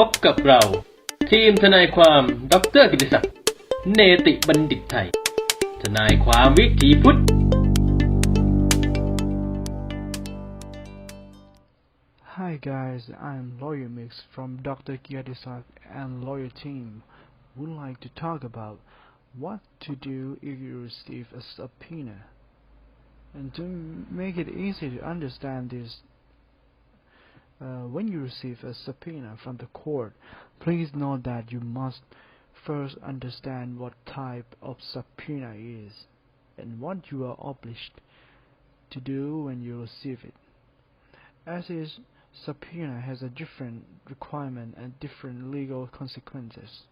พบกับเราทีมทนายความดร.กิติศักดิ์เนติบัณฑิตไทยทนายความวิถีพุทธ Hi guys, I'm Lawyer Mix from Dr. Giatisak and Lawyer Team. Would like to talk about what to do if you receive a subpoena. And to make it easy to understand this, when you receive a subpoena from the court, please note that you must first understand what type of subpoena is and what you are obliged to do when you receive it. As is, subpoena has a different requirement and different legal consequences.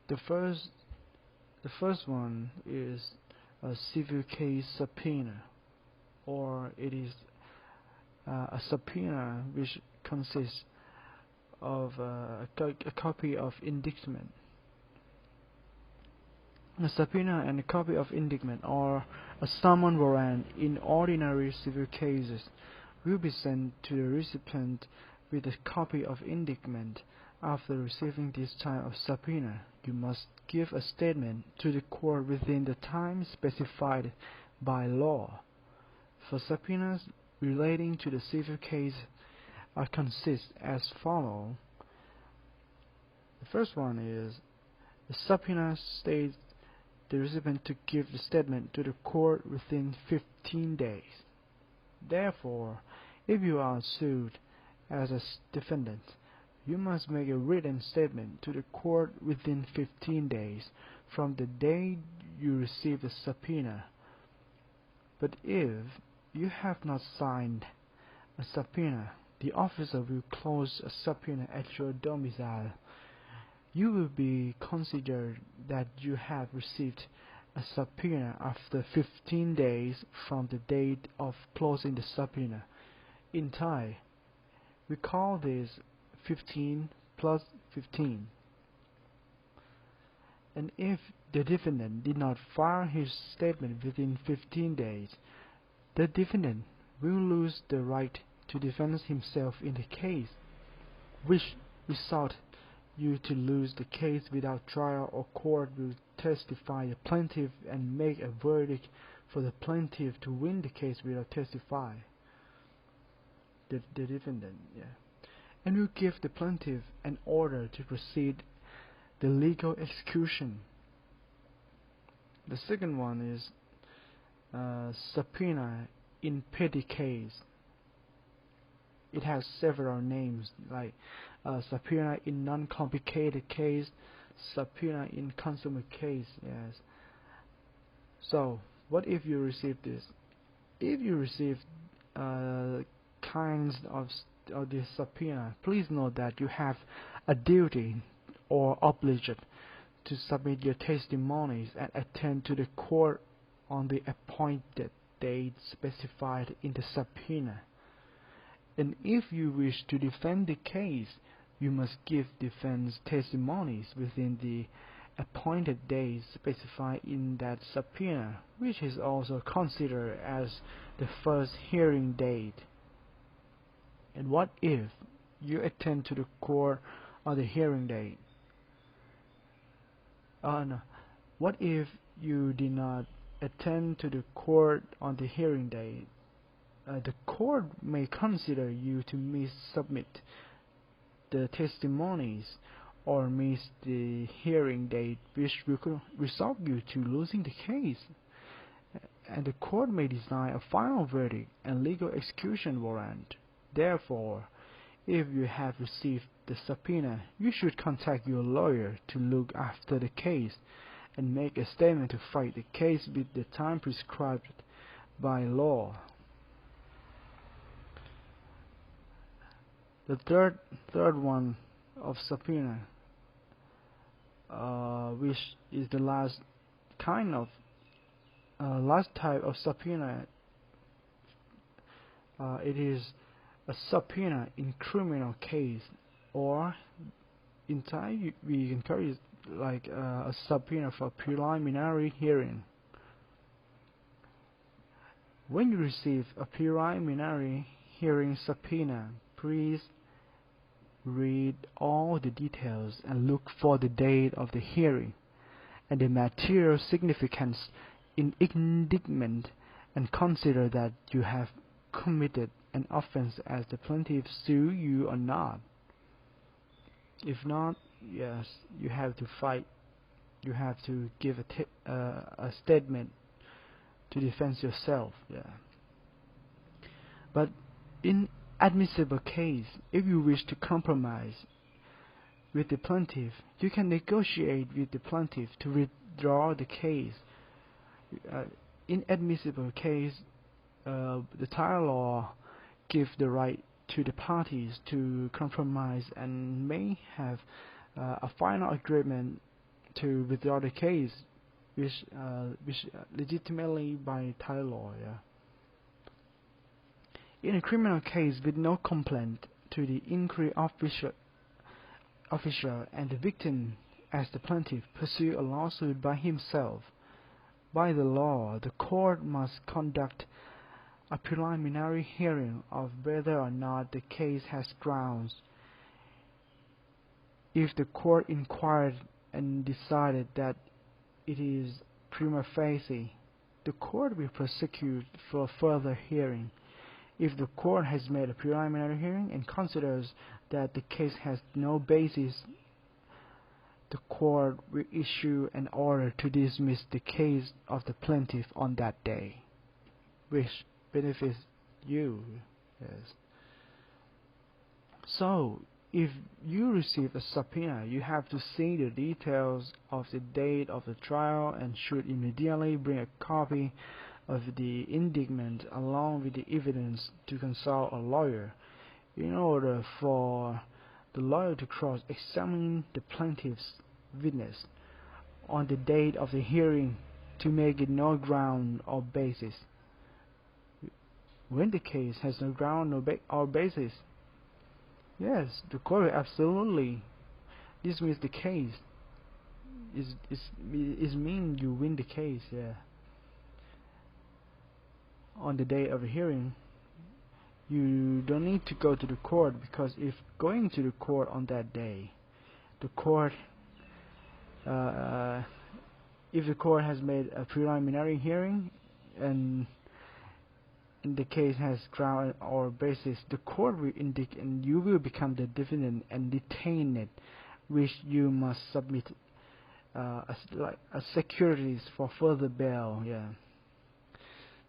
The first one is a civil case subpoena, or it is a subpoena which consists of a copy of indictment. A subpoena and a copy of indictment or a summons warrant in ordinary civil cases will be sent to the recipient with a copy of indictment. After receiving this type of subpoena, you must give a statement to the court within the time specified by law. For subpoenas relating to the civil case consist as follows. The first one is the subpoena states the recipient to give the statement to the court within 15 days. Therefore, if you are sued as a defendant, you must make a written statement to the court within 15 days from the day you receive the subpoena. But if you have not signed a subpoena, the officer will close a subpoena at your domicile. You will be considered that you have received a subpoena after 15 days from the date of closing the subpoena. In Thai, we call this 15 plus 15. And if the defendant did not file his statement within 15 days, the defendant will lose the right to defend himself in the case, which result you to lose the case without trial, or court will testify the plaintiff and make a verdict for the plaintiff to win the case without testify the defendant, and will give the plaintiff an order to proceed the legal execution. The second one is subpoena in petty case. It has several names like subpoena in non-complicated case, subpoena in consumer case. Yes. So, what if you receive this? If you receive kinds of this subpoena, please note that you have a duty or obligation to submit your testimonies and attend to the court on the appointed date specified in the subpoena. And if you wish to defend the case, you must give defense testimonies within the appointed days specified in that subpoena, which is also considered as the first hearing date. And what if you attend to the court on the hearing date? What if you did not attend to the court on the hearing date? The court may consider you to missubmit the testimonies or miss the hearing date, which will result you to losing the case. And the court may decide a final verdict and legal execution warrant. Therefore, if you have received the subpoena, you should contact your lawyer to look after the case and make a statement to fight the case with the time prescribed by law. The third one of subpoena, which is the last type of subpoena, it is a subpoena in criminal case, or in Thai we can call it like a subpoena for preliminary hearing. When you receive a preliminary hearing subpoena, please read all the details and look for the date of the hearing and the material significance in indictment, and consider that you have committed an offense as the plaintiff sue you or not. If not, yes, you have to fight. You have to give a statement to defend yourself. Yeah. But in admissible case, if you wish to compromise with the plaintiff, you can negotiate with the plaintiff to withdraw the case. In admissible case, the Thai law gives the right to the parties to compromise and may have a final agreement to withdraw the case, which legitimately by Thai law. Yeah. In a criminal case with no complaint to the inquiry officer and the victim, as the plaintiff pursue a lawsuit by himself, by the law, the court must conduct a preliminary hearing of whether or not the case has grounds. If the court inquired and decided that it is prima facie, the court will prosecute for further hearing. If the court has made a preliminary hearing and considers that the case has no basis, the court will issue an order to dismiss the case of the plaintiff on that day, which benefits you. Yes. So, if you receive a subpoena, you have to see the details of the date of the trial and should immediately bring a copy of the indictment along with the evidence to consult a lawyer in order for the lawyer to cross-examine the plaintiff's witness on the date of the hearing to make it no ground or basis. When the case has no ground or basis, yes, the court will absolutely dismiss the case. It means you win the case. Yeah. On the day of the hearing, you don't need to go to the court, because if going to the court on that day, the court, if the court has made a preliminary hearing and the case has ground or basis, the court will indicate and you will become the defendant and detain it, which you must submit as securities for further bail. Yeah.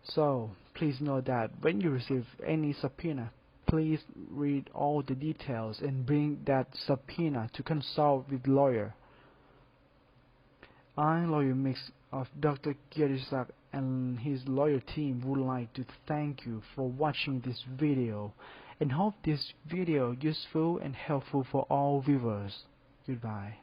So please note that when you receive any subpoena, please read all the details and bring that subpoena to consult with lawyer. I, Lawyer Mix of Dr. Ke and his lawyer team would like to thank you for watching this video and hope this video useful and helpful for all viewers. Goodbye.